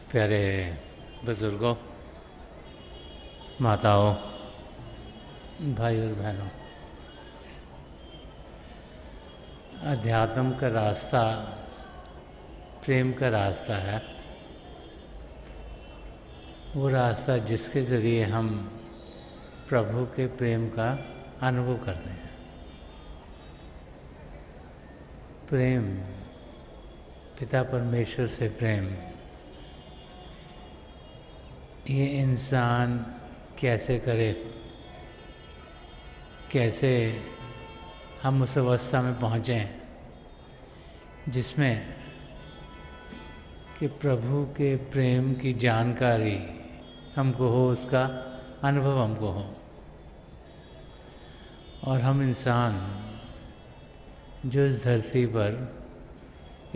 प्यारे बुजुर्गों, माताओं, भाई और बहनों, अध्यात्म का रास्ता प्रेम का रास्ता है। वो रास्ता जिसके ज़रिए हम प्रभु के प्रेम का अनुभव करते हैं। प्रेम, पिता परमेश्वर से प्रेम, ये इंसान कैसे करे, कैसे हम उस अवस्था में पहुँचें जिसमें कि प्रभु के प्रेम की जानकारी हमको हो, उसका अनुभव हमको हो। और हम इंसान जो इस धरती पर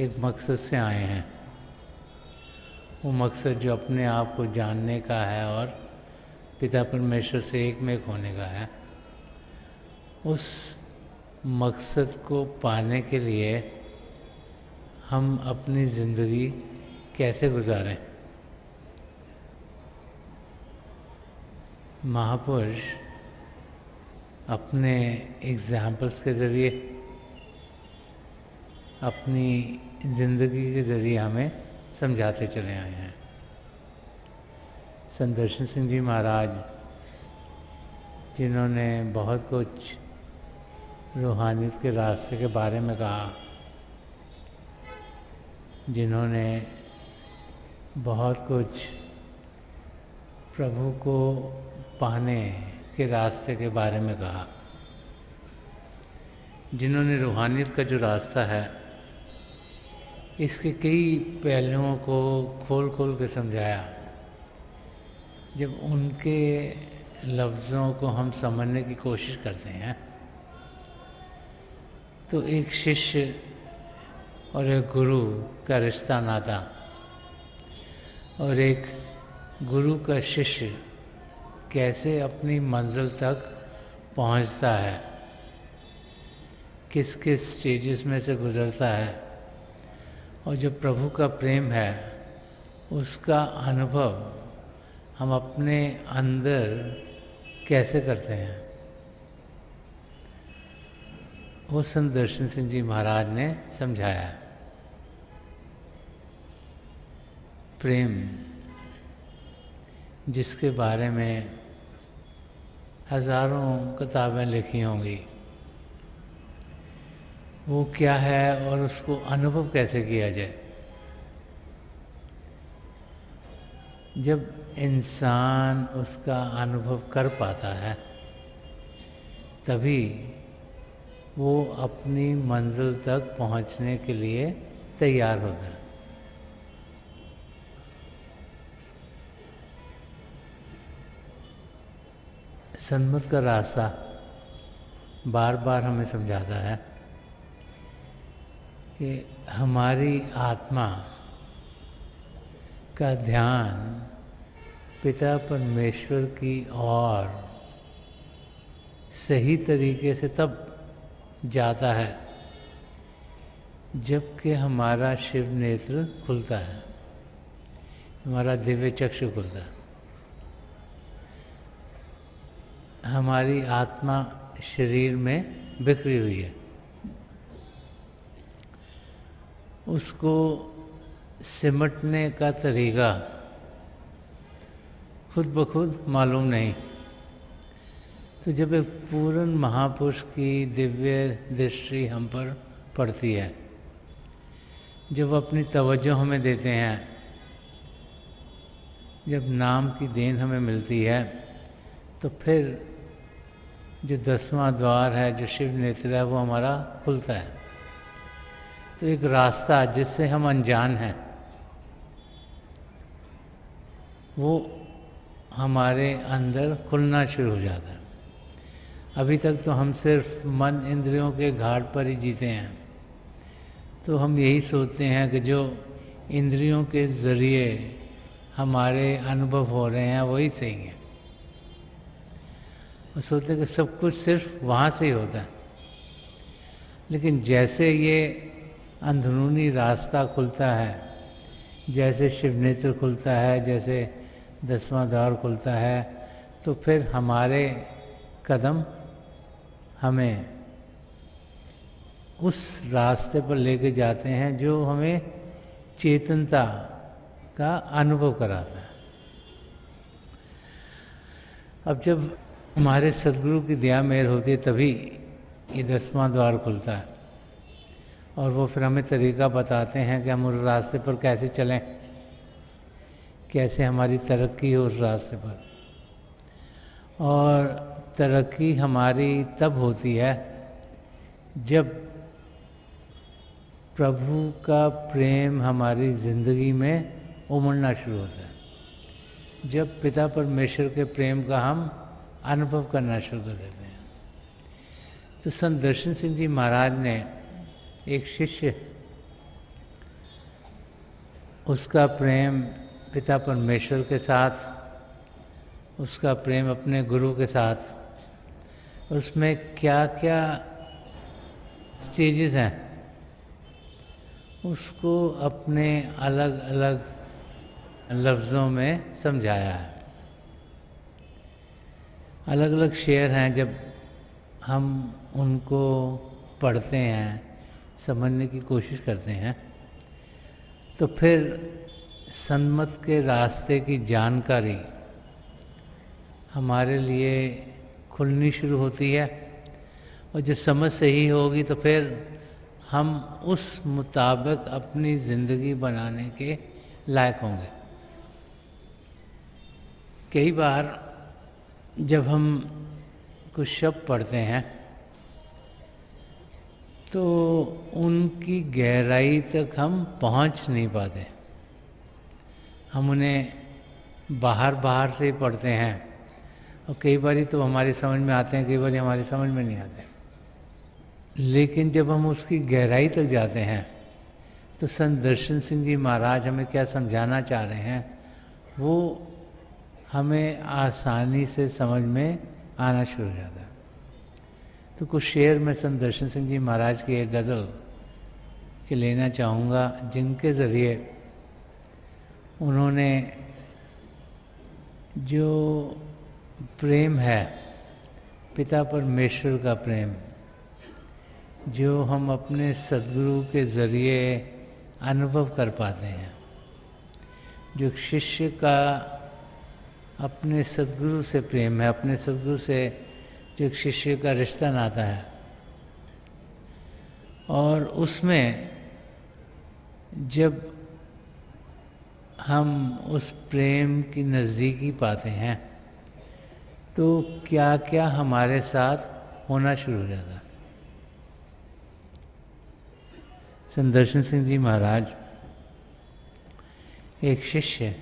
एक मकसद से आए हैं, वो मकसद जो अपने आप को जानने का है और पिता परमेश्वर से एक में एक होने का है, उस मकसद को पाने के लिए हम अपनी ज़िंदगी कैसे गुजारें। महापुरुष अपने एग्जाम्पल्स के ज़रिए, अपनी ज़िंदगी के ज़रिए हमें समझाते चले आए हैं। संत दर्शन सिंह जी महाराज, जिन्होंने बहुत कुछ रूहानियत के रास्ते के बारे में कहा, जिन्होंने बहुत कुछ प्रभु को पाने के रास्ते के बारे में कहा, जिन्होंने रूहानियत का जो रास्ता है इसके कई पहलुओं को खोल खोल के समझाया। जब उनके लफ्ज़ों को हम समझने की कोशिश करते हैं तो एक शिष्य और एक गुरु का रिश्ता नाता, और एक गुरु का शिष्य कैसे अपनी मंजिल तक पहुंचता है, किस किस स्टेजेस में से गुज़रता है, और जो प्रभु का प्रेम है उसका अनुभव हम अपने अंदर कैसे करते हैं, वो संत दर्शन सिंह जी महाराज ने समझाया है। प्रेम, जिसके बारे में हज़ारों किताबें लिखी होंगी, वो क्या है और उसको अनुभव कैसे किया जाए। जब इंसान उसका अनुभव कर पाता है तभी वो अपनी मंजिल तक पहुंचने के लिए तैयार होता है। सन्मत का रास्ता बार बार हमें समझाता है कि हमारी आत्मा का ध्यान पिता परमेश्वर की ओर सही तरीके से तब जाता है जबकि हमारा शिव नेत्र खुलता है, हमारा दिव्य चक्षु खुलता है। हमारी आत्मा शरीर में बिखरी हुई है, उसको सिमटने का तरीका खुद ब खुद मालूम नहीं। तो जब एक पूर्ण महापुरुष की दिव्य दृष्टि हम पर पड़ती है, जब वो अपनी तवज्जो हमें देते हैं, जब नाम की देन हमें मिलती है, तो फिर जो 10वां द्वार है, जो शिव नेत्र है, वो हमारा खुलता है। तो एक रास्ता जिससे हम अनजान हैं, वो हमारे अंदर खुलना शुरू हो जाता है। अभी तक तो हम सिर्फ मन इंद्रियों के घाट पर ही जीते हैं, तो हम यही सोचते हैं कि जो इंद्रियों के ज़रिए हमारे अनुभव हो रहे हैं वही सही है। वो सोचते हैं कि सब कुछ सिर्फ वहाँ से ही होता है। लेकिन जैसे ये अंदरूनी रास्ता खुलता है जैसे शिव नेत्र खुलता है, जैसे 10वां द्वार खुलता है, तो फिर हमारे कदम हमें उस रास्ते पर लेके जाते हैं जो हमें चेतनता का अनुभव कराता है। अब जब हमारे सदगुरु की दया मेहर होती है तभी ये 10वां द्वार खुलता है और वो फिर हमें तरीका बताते हैं कि हम उस रास्ते पर कैसे चलें, कैसे हमारी तरक्की हो उस रास्ते पर। और तरक्की हमारी तब होती है जब प्रभु का प्रेम हमारी ज़िंदगी में उमड़ना शुरू होता है, जब पिता परमेश्वर के प्रेम का हम अनुभव करना शुरू कर देते हैं। तो संत दर्शन सिंह जी महाराज ने एक शिष्य, उसका प्रेम पिता परमेश्वर के साथ, उसका प्रेम अपने गुरु के साथ, उसमें क्या क्या स्टेजेस हैं उसको अपने अलग अलग लफ्ज़ों में समझाया है। अलग अलग शेर हैं, जब हम उनको पढ़ते हैं, समझने की कोशिश करते हैं, तो फिर सन्मत के रास्ते की जानकारी हमारे लिए खुलनी शुरू होती है। और जो समझ सही होगी तो फिर हम उस मुताबिक अपनी ज़िंदगी बनाने के लायक होंगे। कई बार जब हम कुछ शब्द पढ़ते हैं तो उनकी गहराई तक हम पहुंच नहीं पाते। हम उन्हें बाहर बाहर से ही पढ़ते हैं और कई बार तो हमारी समझ में आते हैं, कई बार हमारी समझ में नहीं आते। लेकिन जब हम उसकी गहराई तक जाते हैं तो संत दर्शन सिंह जी महाराज हमें क्या समझाना चाह रहे हैं वो हमें आसानी से समझ में आना शुरू हो जाता है। तो कुछ शेर मैं संत दर्शन सिंह जी महाराज की एक गज़ल के लेना चाहूँगा, जिनके ज़रिए उन्होंने जो प्रेम है पिता परमेश्वर का प्रेम, जो हम अपने सद्गुरु के ज़रिए अनुभव कर पाते हैं, जो शिष्य का अपने सद्गुरु से प्रेम है, अपने सद्गुरु से जो एक शिष्य का रिश्ता नाता है, और उसमें जब हम उस प्रेम की नज़दीकी पाते हैं तो क्या क्या हमारे साथ होना शुरू हो जाता है। संत दर्शन सिंह जी महाराज एक शिष्य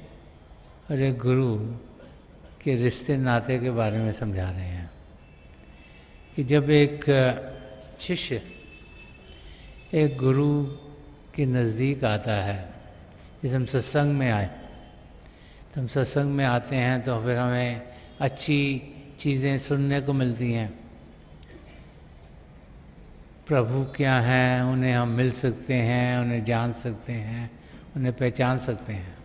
और एक गुरु के रिश्ते नाते के बारे में समझा रहे हैं कि जब एक शिष्य एक गुरु के नज़दीक आता है, जैसे हम सत्संग में आए तो हम सत्संग में आते हैं तो फिर हमें अच्छी चीज़ें सुनने को मिलती हैं, प्रभु क्या हैं उन्हें हम मिल सकते हैं, उन्हें जान सकते हैं, उन्हें पहचान सकते हैं,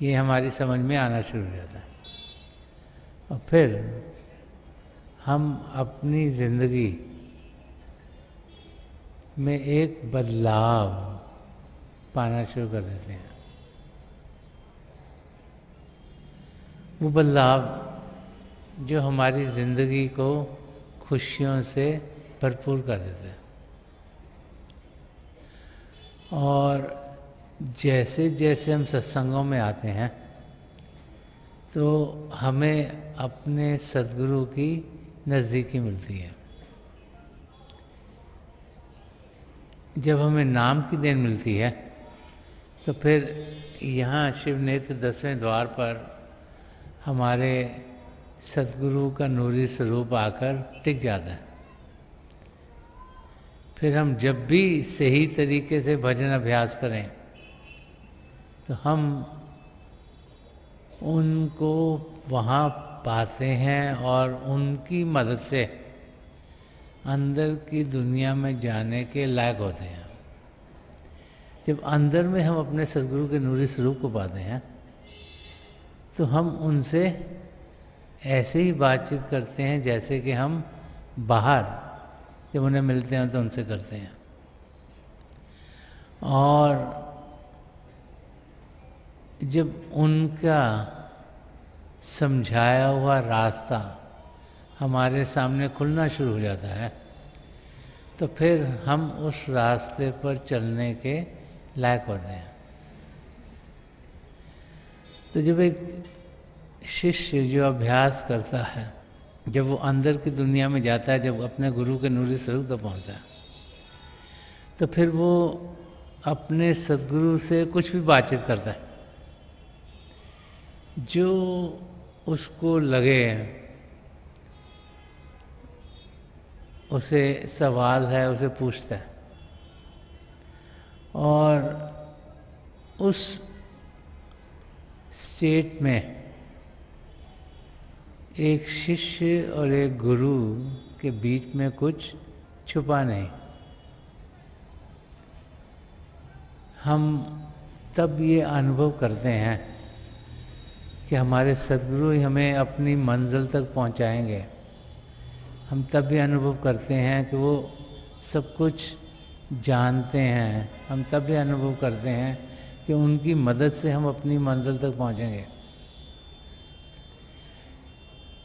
ये हमारी समझ में आना शुरू हो जाता है। और फिर हम अपनी ज़िंदगी में एक बदलाव पाना शुरू कर देते हैं। वो बदलाव जो हमारी ज़िंदगी को खुशियों से भरपूर कर देते हैं। और जैसे जैसे हम सत्संगों में आते हैं तो हमें अपने सद्गुरु की नज़दीकी मिलती है। जब हमें नाम की देन मिलती है तो फिर यहाँ शिव नेत्र 10वें द्वार पर हमारे सद्गुरु का नूरी स्वरूप आकर टिक जाता है। फिर हम जब भी सही तरीके से भजन अभ्यास करें तो हम उनको वहाँ पाते हैं और उनकी मदद से अंदर की दुनिया में जाने के लायक होते हैं। जब अंदर में हम अपने सदगुरु के नूरी स्वरूप को पाते हैं तो हम उनसे ऐसे ही बातचीत करते हैं जैसे कि हम बाहर जब उन्हें मिलते हैं तो उनसे करते हैं। और जब उनका समझाया हुआ रास्ता हमारे सामने खुलना शुरू हो जाता है तो फिर हम उस रास्ते पर चलने के लायक होते हैं। तो जब एक शिष्य जो अभ्यास करता है, जब वो अंदर की दुनिया में जाता है, जब अपने गुरु के नूरी स्वरूप तक पहुंचता है, तो फिर वो अपने सद्गुरु से कुछ भी बातचीत करता है जो उसको लगे, उसे सवाल है उसे पूछता है। और उस स्टेट में एक शिष्य और एक गुरु के बीच में कुछ छुपा नहीं। हम तब ये अनुभव करते हैं कि हमारे सद्गुरु ही हमें अपनी मंजिल तक पहुंचाएंगे। हम तब भी अनुभव करते हैं कि वो सब कुछ जानते हैं। हम तब भी अनुभव करते हैं कि उनकी मदद से हम अपनी मंजिल तक पहुंचेंगे।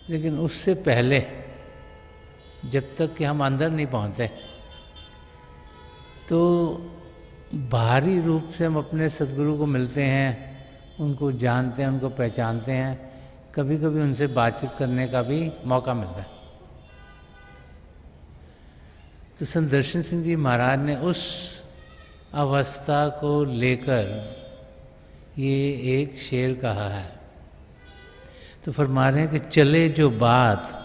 लेकिन उससे पहले जब तक कि हम अंदर नहीं पहुंचते तो बाहरी रूप से हम अपने सद्गुरु को मिलते हैं, उनको जानते हैं, उनको पहचानते हैं, कभी कभी उनसे बातचीत करने का भी मौका मिलता है। तो संत दर्शन सिंह जी महाराज ने उस अवस्था को लेकर ये एक शेर कहा है। तो फरमा रहे हैं कि चले जो बात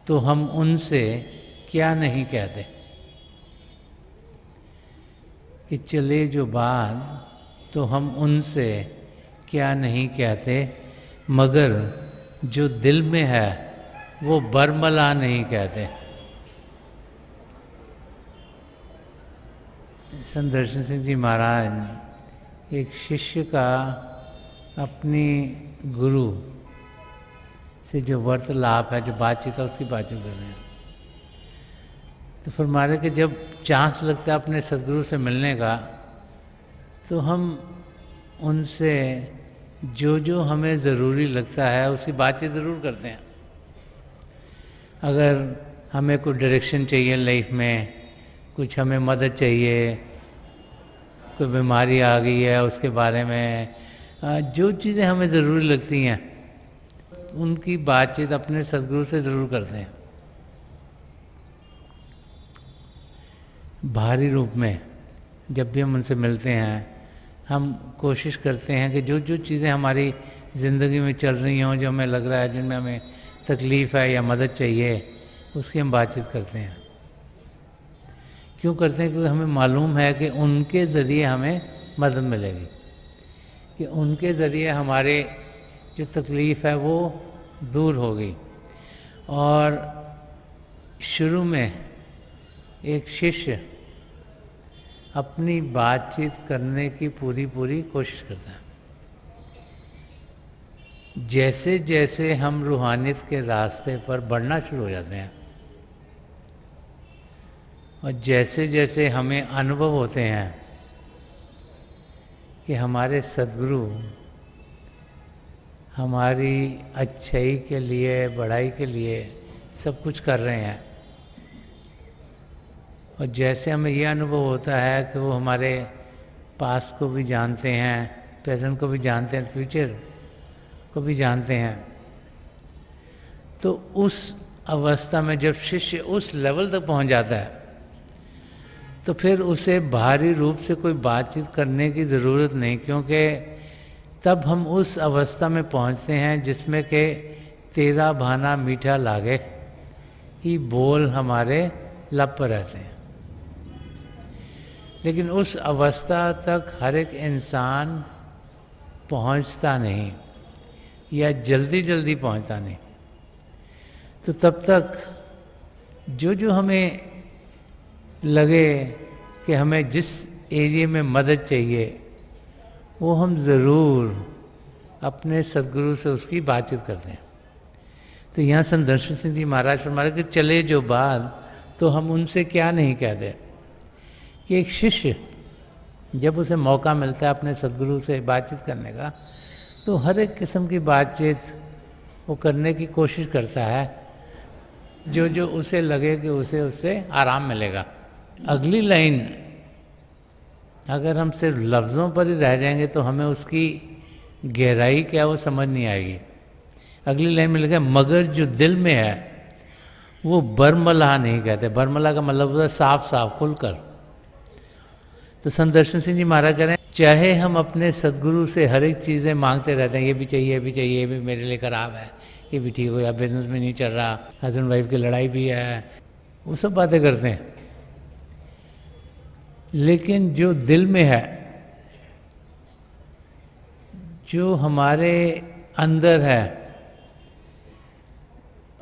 तो हम उनसे क्या नहीं कहते, कि चले जो बात तो हम उनसे क्या नहीं कहते, मगर जो दिल में है वो बरमला नहीं कहते। संत दर्शन सिंह जी महाराज एक शिष्य का अपनी गुरु से जो वार्तालाप है, जो बातचीत है, उसकी बातचीत कर रहे हैं। तो फरमा रहे कि जब चांस लगता है अपने सद्गुरु से मिलने का तो हम उनसे जो जो हमें ज़रूरी लगता है उसकी बातचीत ज़रूर करते हैं। अगर हमें कोई डायरेक्शन चाहिए लाइफ में, कुछ हमें मदद चाहिए, कोई बीमारी आ गई है उसके बारे में, जो चीज़ें हमें ज़रूरी लगती हैं उनकी बातचीत अपने सद्गुरु से ज़रूर करते हैं। बाहरी रूप में जब भी हम उनसे मिलते हैं हम कोशिश करते हैं कि जो जो चीज़ें हमारी ज़िंदगी में चल रही हों, जो हमें लग रहा है जिनमें हमें तकलीफ़ है या मदद चाहिए, उसकी हम बातचीत करते हैं। क्यों करते हैं? क्योंकि हमें मालूम है कि उनके ज़रिए हमें मदद मिलेगी, कि उनके ज़रिए हमारे जो तकलीफ़ है वो दूर होगी। और शुरू में एक शिष्य अपनी बातचीत करने की पूरी कोशिश करता है। जैसे जैसे हम रूहानियत के रास्ते पर बढ़ना शुरू हो जाते हैं और जैसे जैसे हमें अनुभव होते हैं कि हमारे सद्गुरु हमारी अच्छाई के लिए, बढ़ाई के लिए सब कुछ कर रहे हैं, और जैसे हमें यह अनुभव होता है कि वो हमारे पास्ट को भी जानते हैं, प्रेजेंट को भी जानते हैं, फ्यूचर को भी जानते हैं, तो उस अवस्था में जब शिष्य उस लेवल तक पहुंच जाता है तो फिर उसे बाहरी रूप से कोई बातचीत करने की ज़रूरत नहीं, क्योंकि तब हम उस अवस्था में पहुंचते हैं जिसमें कि तेरा भाना मीठा लागे ही बोल हमारे लब पर रहते हैं। लेकिन उस अवस्था तक हर एक इंसान पहुंचता नहीं या जल्दी जल्दी पहुंचता नहीं। तो तब तक जो जो हमें लगे कि हमें जिस एरिया में मदद चाहिए, वो हम ज़रूर अपने सदगुरु से उसकी बातचीत करते हैं। तो यहाँ संदर्शन सिंह जी महाराज फरमा रहे कि चले जो बात, तो हम उनसे क्या नहीं कहते कि एक शिष्य जब उसे मौका मिलता है अपने सदगुरु से बातचीत करने का, तो हर एक किस्म की बातचीत वो करने की कोशिश करता है जो जो उसे लगे कि उसे उससे आराम मिलेगा। अगली लाइन अगर हम सिर्फ लफ्ज़ों पर ही रह जाएंगे तो हमें उसकी गहराई क्या वो समझ नहीं आएगी। अगली लाइन में लिखा है मगर जो दिल में है वो बरमला नहीं कहते। बरमला का मतलब होता है साफ साफ खुलकर। तो संदर्शन सिंह जी महाराज कह रहे हैं चाहे हम अपने सदगुरु से हर एक चीज़ें मांगते रहते हैं, ये भी चाहिए, ये भी चाहिए, ये भी मेरे लिए खराब है, ये भी ठीक हो, या बिजनेस में नहीं चल रहा, हस्बैंड वाइफ की लड़ाई भी है, वो सब बातें करते हैं, लेकिन जो दिल में है, जो हमारे अंदर है,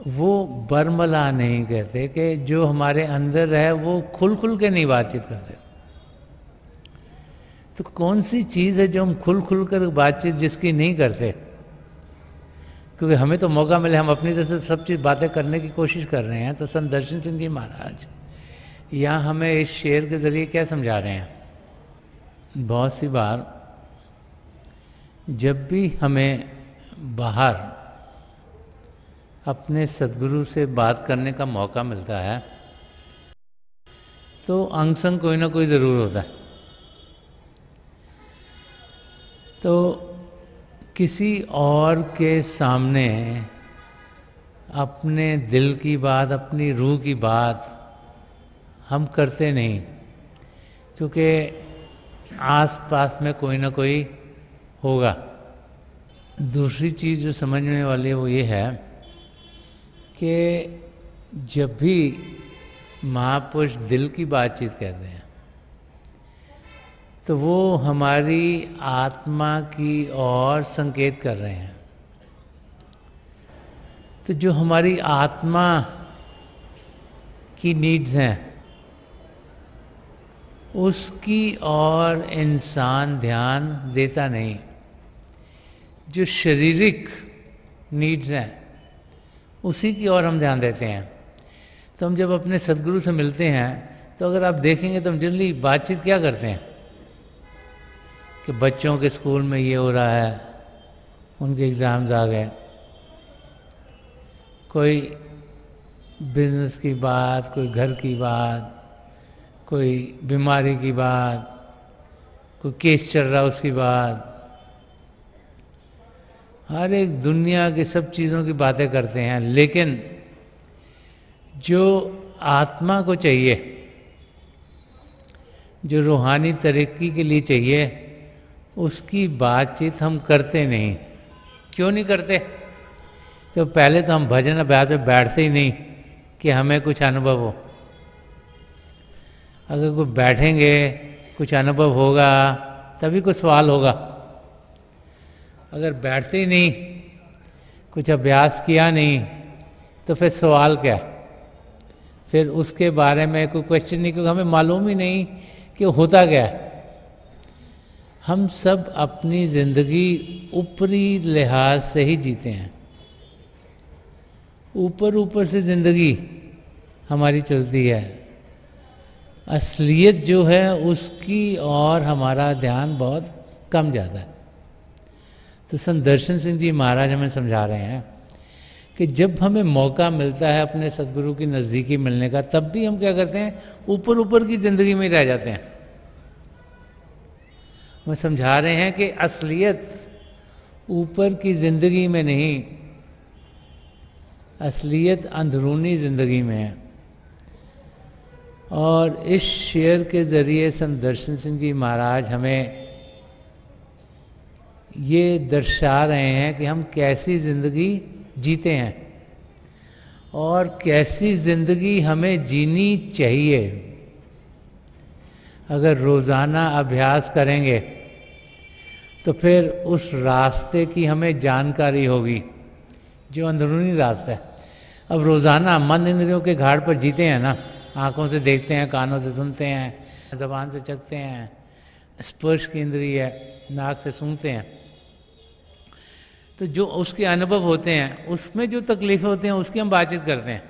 वो बरमला नहीं कहते कि जो हमारे अंदर है वो खुल खुल के नहीं बातचीत करते। तो कौन सी चीज़ है जो हम खुल खुल कर बातचीत जिसकी नहीं करते? क्योंकि हमें तो मौका मिले, हम अपनी तरफ से सब चीज़ बातें करने की कोशिश कर रहे हैं। तो संदर्शन सिंह जी महाराज यहाँ हमें इस शेर के ज़रिए क्या समझा रहे हैं? बहुत सी बार जब भी हमें बाहर अपने सदगुरु से बात करने का मौका मिलता है तो अंग संग कोई ना कोई ज़रूर होता है। तो किसी और के सामने अपने दिल की बात, अपनी रूह की बात हम करते नहीं, क्योंकि आस-पास में कोई ना कोई होगा। दूसरी चीज़ जो समझने वाली है वो ये है कि जब भी महापुरुष दिल की बातचीत कहते हैं तो वो हमारी आत्मा की ओर संकेत कर रहे हैं। तो जो हमारी आत्मा की नीड्स हैं उसकी ओर इंसान ध्यान देता नहीं। जो शारीरिक नीड्स हैं उसी की ओर हम ध्यान देते हैं। तो हम जब अपने सदगुरु से मिलते हैं तो अगर आप देखेंगे तो हम जनरली बातचीत क्या करते हैं कि बच्चों के स्कूल में ये हो रहा है, उनके एग्ज़ाम्स आ गए, कोई बिजनेस की बात, कोई घर की बात, कोई बीमारी की बात, कोई केस चल रहा उसकी बात, हर एक दुनिया की सब चीज़ों की बातें करते हैं। लेकिन जो आत्मा को चाहिए, जो रूहानी तरक्की के लिए चाहिए, उसकी बातचीत हम करते नहीं। क्यों नहीं करते? तो पहले तो हम भजन अभ्यास में बैठते ही नहीं कि हमें कुछ अनुभव हो। अगर कोई बैठेंगे, कुछ अनुभव होगा तभी कुछ सवाल होगा। अगर बैठते ही नहीं, कुछ अभ्यास किया नहीं, तो फिर सवाल क्या? फिर उसके बारे में कोई क्वेश्चन नहीं, क्योंकि हमें मालूम ही नहीं कि होता क्या है। हम सब अपनी ज़िंदगी ऊपरी लिहाज से ही जीते हैं। ऊपर ऊपर से ज़िंदगी हमारी चलती है। असलियत जो है उसकी और हमारा ध्यान बहुत कम जाता है। तो संदर्शन सिंह जी महाराज हमें समझा रहे हैं कि जब हमें मौका मिलता है अपने सदगुरु की नज़दीकी मिलने का, तब भी हम क्या करते हैं? ऊपर ऊपर की ज़िंदगी में रह जाते हैं। वो समझा रहे हैं कि असलियत ऊपर की ज़िंदगी में नहीं, असलियत अंदरूनी ज़िंदगी में है। और इस शेर के ज़रिए संदर्शन सिंह जी महाराज हमें ये दर्शा रहे हैं कि हम कैसी ज़िंदगी जीते हैं और कैसी ज़िंदगी हमें जीनी चाहिए। अगर रोज़ाना अभ्यास करेंगे तो फिर उस रास्ते की हमें जानकारी होगी जो अंदरूनी रास्ता है। अब रोज़ाना मन इंद्रियों के घाट पर जीते हैं ना, आँखों से देखते हैं, कानों से सुनते हैं, ज़बान से चखते हैं, स्पर्श की इंद्रिय है, नाक से सूंघते हैं, तो जो उसके अनुभव होते हैं उसमें जो तकलीफें होती हैं उसकी हम बातचीत करते हैं।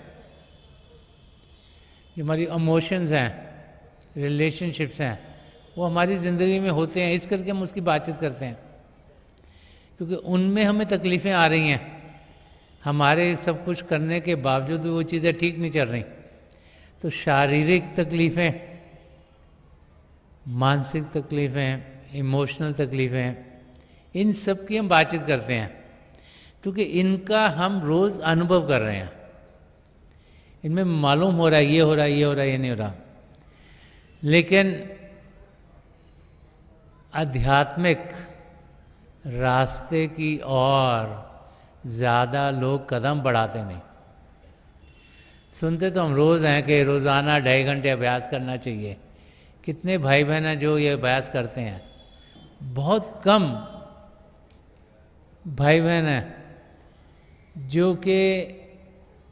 जो हमारी इमोशंस हैं, रिलेशनशिप्स हैं, वो हमारी ज़िंदगी में होते हैं, इस करके हम उसकी बातचीत करते हैं, क्योंकि उनमें हमें तकलीफ़ें आ रही हैं। हमारे सब कुछ करने के बावजूद भी वो चीज़ें ठीक नहीं चल रही। तो शारीरिक तकलीफ़ें, मानसिक तकलीफ़ें, इमोशनल तकलीफ़ें, इन सब की हम बातचीत करते हैं, क्योंकि इनका हम रोज़ अनुभव कर रहे हैं। इनमें मालूम हो रहा है ये हो रहा है, ये हो रहा है, ये नहीं हो रहा। लेकिन आध्यात्मिक रास्ते की ओर ज़्यादा लोग कदम बढ़ाते नहीं। सुनते तो हम रोज़ हैं कि रोज़ाना 2.5 घंटे अभ्यास करना चाहिए। कितने भाई बहन हैं जो ये अभ्यास करते हैं? बहुत कम भाई बहन हैं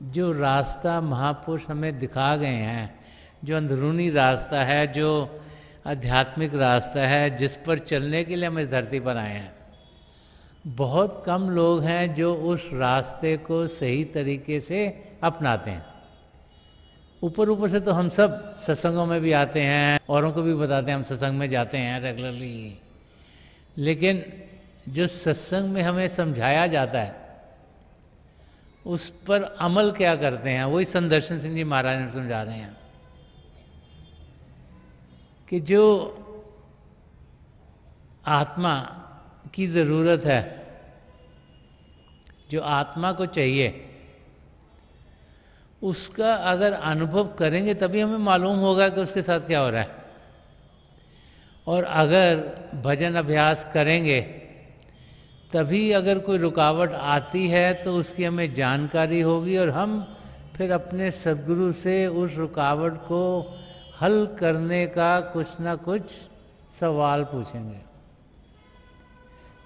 जो रास्ता महापुरुष हमें दिखा गए हैं, जो अंदरूनी रास्ता है, जो आध्यात्मिक रास्ता है, जिस पर चलने के लिए हम इस धरती पर आए हैं, बहुत कम लोग हैं जो उस रास्ते को सही तरीके से अपनाते हैं। ऊपर से तो हम सब सत्संगों में भी आते हैं, औरों को भी बताते हैं, हम सत्संग में जाते हैं रेगुलरली, लेकिन जो सत्संग में हमें समझाया जाता है उस पर अमल क्या करते हैं, वही संदर्शन सिंह जी महाराज ने समझा रहे हैं कि जो आत्मा की ज़रूरत है, जो आत्मा को चाहिए, उसका अगर अनुभव करेंगे तभी हमें मालूम होगा कि उसके साथ क्या हो रहा है। और अगर भजन अभ्यास करेंगे तभी अगर कोई रुकावट आती है तो उसकी हमें जानकारी होगी, और हम फिर अपने सद्गुरु से उस रुकावट को हल करने का कुछ ना कुछ सवाल पूछेंगे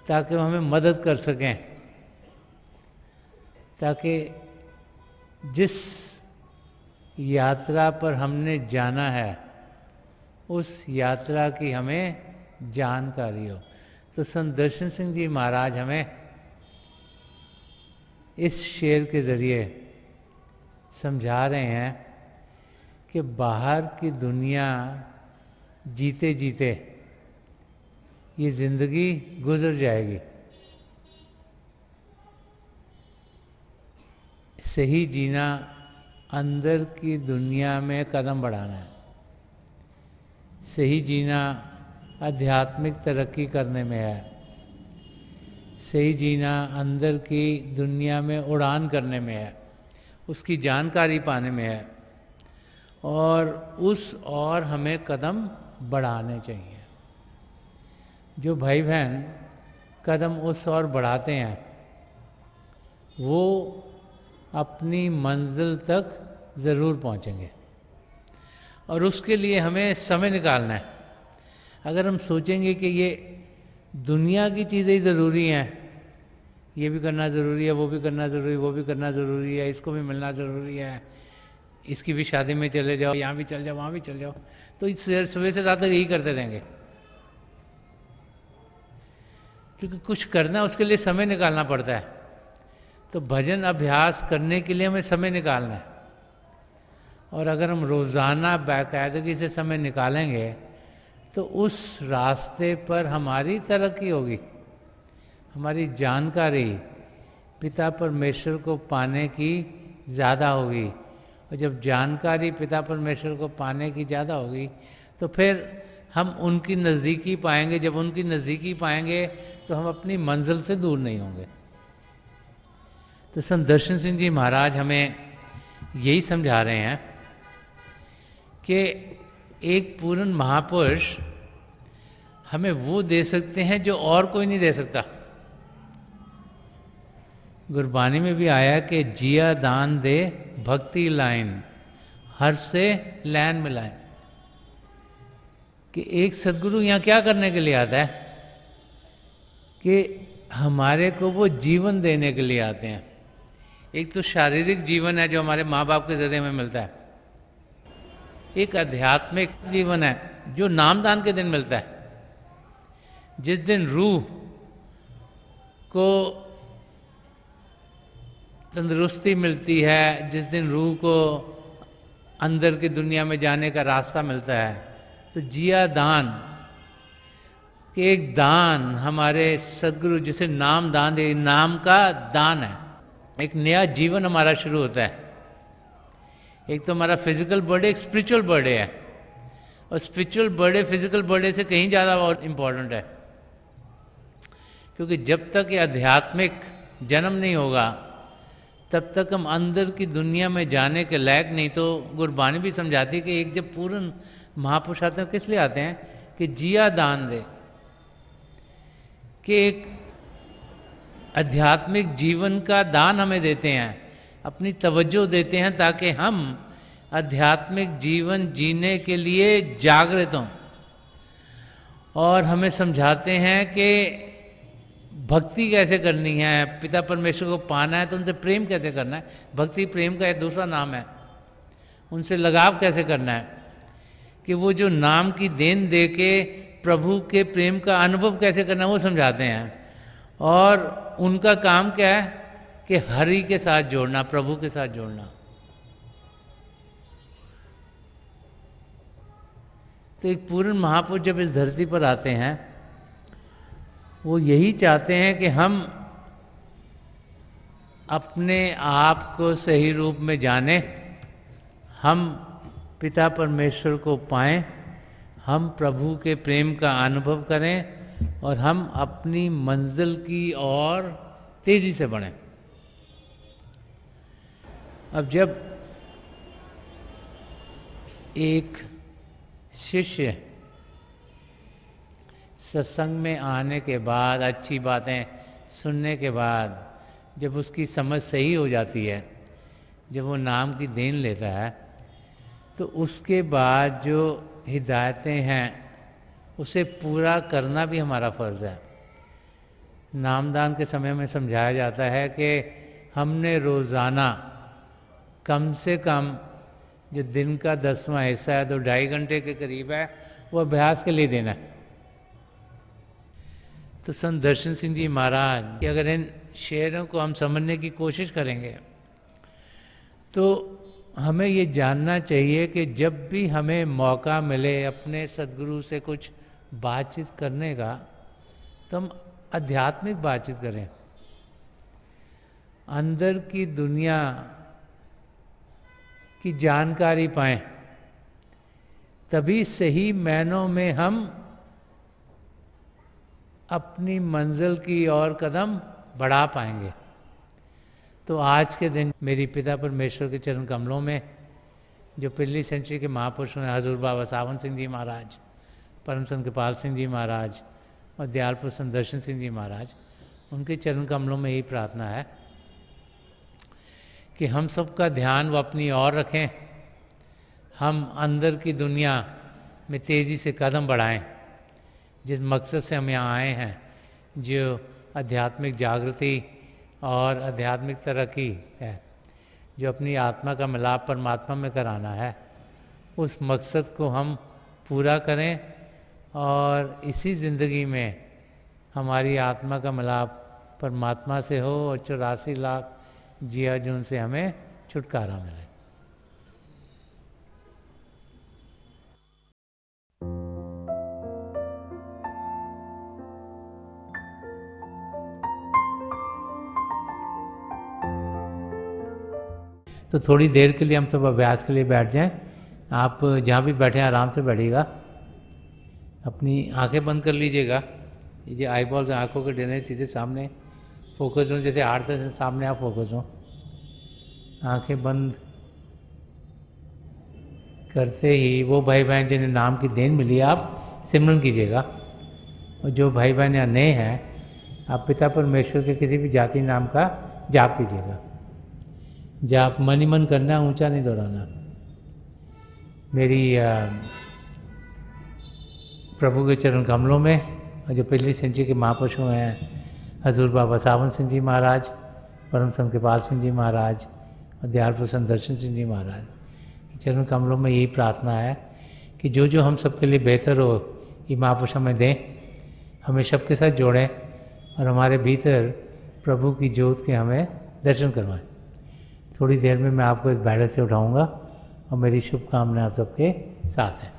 ताकि वो हमें मदद कर सकें, ताकि जिस यात्रा पर हमने जाना है उस यात्रा की हमें जानकारी हो। तो संत दर्शन सिंह जी महाराज हमें इस शेर के ज़रिए समझा रहे हैं कि बाहर की दुनिया जीते जीते ये ज़िंदगी गुजर जाएगी। सही जीना अंदर की दुनिया में कदम बढ़ाना है। सही जीना आध्यात्मिक तरक्की करने में है। सही जीना अंदर की दुनिया में उड़ान करने में है, उसकी जानकारी पाने में है, और उस और हमें कदम बढ़ाने चाहिए। जो भाई बहन कदम उस और बढ़ाते हैं वो अपनी मंजिल तक ज़रूर पहुंचेंगे, और उसके लिए हमें समय निकालना है। अगर हम सोचेंगे कि ये दुनिया की चीज़ें ही ज़रूरी हैं, ये भी करना ज़रूरी है, वो भी करना ज़रूरी है, वो भी करना ज़रूरी है, इसको भी मिलना ज़रूरी है, इसकी भी शादी में चले जाओ, यहाँ भी चल जाओ, वहाँ भी चल जाओ, तो इस सुबह से रात तक यही करते रहेंगे। क्योंकि कुछ करना उसके लिए समय निकालना पड़ता है। तो भजन अभ्यास करने के लिए हमें समय निकालना है, और अगर हम रोज़ाना बाकायदगी से समय निकालेंगे तो उस रास्ते पर हमारी तरक्की होगी, हमारी जानकारी पिता परमेश्वर को पाने की ज़्यादा होगी। और जब जानकारी पिता परमेश्वर को पाने की ज़्यादा होगी तो फिर हम उनकी नज़दीकी पाएंगे। जब उनकी नज़दीकी पाएंगे तो हम अपनी मंजिल से दूर नहीं होंगे। तो संत दर्शन सिंह जी महाराज हमें यही समझा रहे हैं कि एक पूर्ण महापुरुष हमें वो दे सकते हैं जो और कोई नहीं दे सकता। गुरबानी में भी आया कि जिया दान दे भक्ति लाइन, हर से लैन मिलाए। कि एक सदगुरु यहाँ क्या करने के लिए आता है कि हमारे को वो जीवन देने के लिए आते हैं। एक तो शारीरिक जीवन है जो हमारे माँ बाप के जरिए में मिलता है, एक आध्यात्मिक जीवन है जो नामदान के दिन मिलता है। जिस दिन रूह को तंदुरुस्ती मिलती है, जिस दिन रूह को अंदर की दुनिया में जाने का रास्ता मिलता है, तो जिया दान कि एक दान हमारे सदगुरु जिसे नाम दान दे, नाम का दान है। एक नया जीवन हमारा शुरू होता है। एक तो हमारा फिजिकल बर्थडे, एक स्पिरिचुअल बर्थडे है, और स्पिरिचुअल बर्थडे फिजिकल बर्थडे से कहीं ज़्यादा और इम्पोर्टेंट है, क्योंकि जब तक ये आध्यात्मिक जन्म नहीं होगा तब तक हम अंदर की दुनिया में जाने के लायक नहीं। तो गुरबानी भी समझाती है कि एक जब पूर्ण महापुरुष आते हैं, किस लिए आते हैं? कि जिया दान दे, कि एक आध्यात्मिक जीवन का दान हमें देते हैं, अपनी तवज्जो देते हैं, ताकि हम आध्यात्मिक जीवन जीने के लिए जागृत हों। और हमें समझाते हैं कि भक्ति कैसे करनी है, पिता परमेश्वर को पाना है तो उनसे प्रेम कैसे करना है। भक्ति प्रेम का एक दूसरा नाम है। उनसे लगाव कैसे करना है, कि वो जो नाम की देन दे के प्रभु के प्रेम का अनुभव कैसे करना है, वो समझाते हैं। और उनका काम क्या है? कि हरि के साथ जोड़ना, प्रभु के साथ जोड़ना। तो एक पूर्ण महापुरुष जब इस धरती पर आते हैं, वो यही चाहते हैं कि हम अपने आप को सही रूप में जानें, हम पिता परमेश्वर को पाएं, हम प्रभु के प्रेम का अनुभव करें, और हम अपनी मंजिल की ओर तेजी से बढ़ें। अब जब एक शिष्य सत्संग में आने के बाद, अच्छी बातें सुनने के बाद, जब उसकी समझ सही हो जाती है, जब वो नाम की देन लेता है, तो उसके बाद जो हिदायतें हैं उसे पूरा करना भी हमारा फ़र्ज़ है। नामदान के समय में समझाया जाता है कि हमने रोज़ाना कम से कम जो दिन का 10वां हिस्सा है, तो 2.5 घंटे के करीब है, वो अभ्यास के लिए देना है। तो संत दर्शन सिंह जी महाराज कि अगर इन शेरों को हम समझने की कोशिश करेंगे तो हमें ये जानना चाहिए कि जब भी हमें मौका मिले अपने सदगुरु से कुछ बातचीत करने का, तो हम आध्यात्मिक बातचीत करें, अंदर की दुनिया की जानकारी पाएं, तभी सही मायनों में हम अपनी मंजिल की ओर कदम बढ़ा पाएंगे। तो आज के दिन मेरी पिता परमेश्वर के चरण कमलों में जो पिछली सेंचुरी के महापुरुषों हैं, हजूर बाबा सावन सिंह जी महाराज, परम संत कृपाल सिंह जी महाराज और दयालपुर संत दर्शन सिंह जी महाराज, उनके चरण कमलों में यही प्रार्थना है कि हम सबका ध्यान वो अपनी ओर रखें, हम अंदर की दुनिया में तेज़ी से कदम बढ़ाएं, जिस मकसद से हम यहाँ आए हैं, जो आध्यात्मिक जागृति और आध्यात्मिक तरक्की है, जो अपनी आत्मा का मिलाप परमात्मा में कराना है, उस मकसद को हम पूरा करें, और इसी ज़िंदगी में हमारी आत्मा का मिलाप परमात्मा से हो और 84 लाख जिया जून से हमें छुटकारा मिले। तो थोड़ी देर के लिए हम सब अभ्यास के लिए बैठ जाएं। आप जहाँ भी बैठे हैं आराम से बैठिएगा, अपनी आंखें बंद कर लीजिएगा। ये जो आई बॉल्स आँखों के डरने सीधे सामने फोकस हो, जैसे हार्ट से सामने आप फोकस हो। आंखें बंद करते ही वो भाई बहन जिन्हें नाम की देन मिली है, आप सिमरन कीजिएगा। और जो भाई बहन यहाँ नए हैं, आप पिता परमेश्वर के किसी भी जाति नाम का जाप कीजिएगा। जाप मन ही मन करना, ऊंचा नहीं दोहराना। मेरी प्रभु के चरण कमलों में, और जो पिछली सेंचुरी के महापुरुषों हैं, हजूर बाबा सावन सिंह जी महाराज, परम संत कृपाल सिंह जी महाराज और दयालपुर संत दर्शन सिंह जी महाराज के चरण कमलों में यही प्रार्थना है कि जो जो हम सबके लिए बेहतर हो, ये महापुरुष हमें दें। हमें सबके साथ जोड़ें और हमारे भीतर प्रभु की ज्योत के हमें दर्शन करवाएं। थोड़ी देर में मैं आपको इस बैठक से उठाऊंगा और मेरी शुभकामनाएं आप सबके साथ हैं।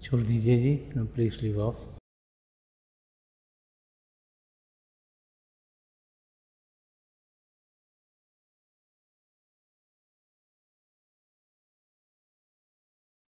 छोड़ दीजिए जी, प्लीज लीव ऑफ।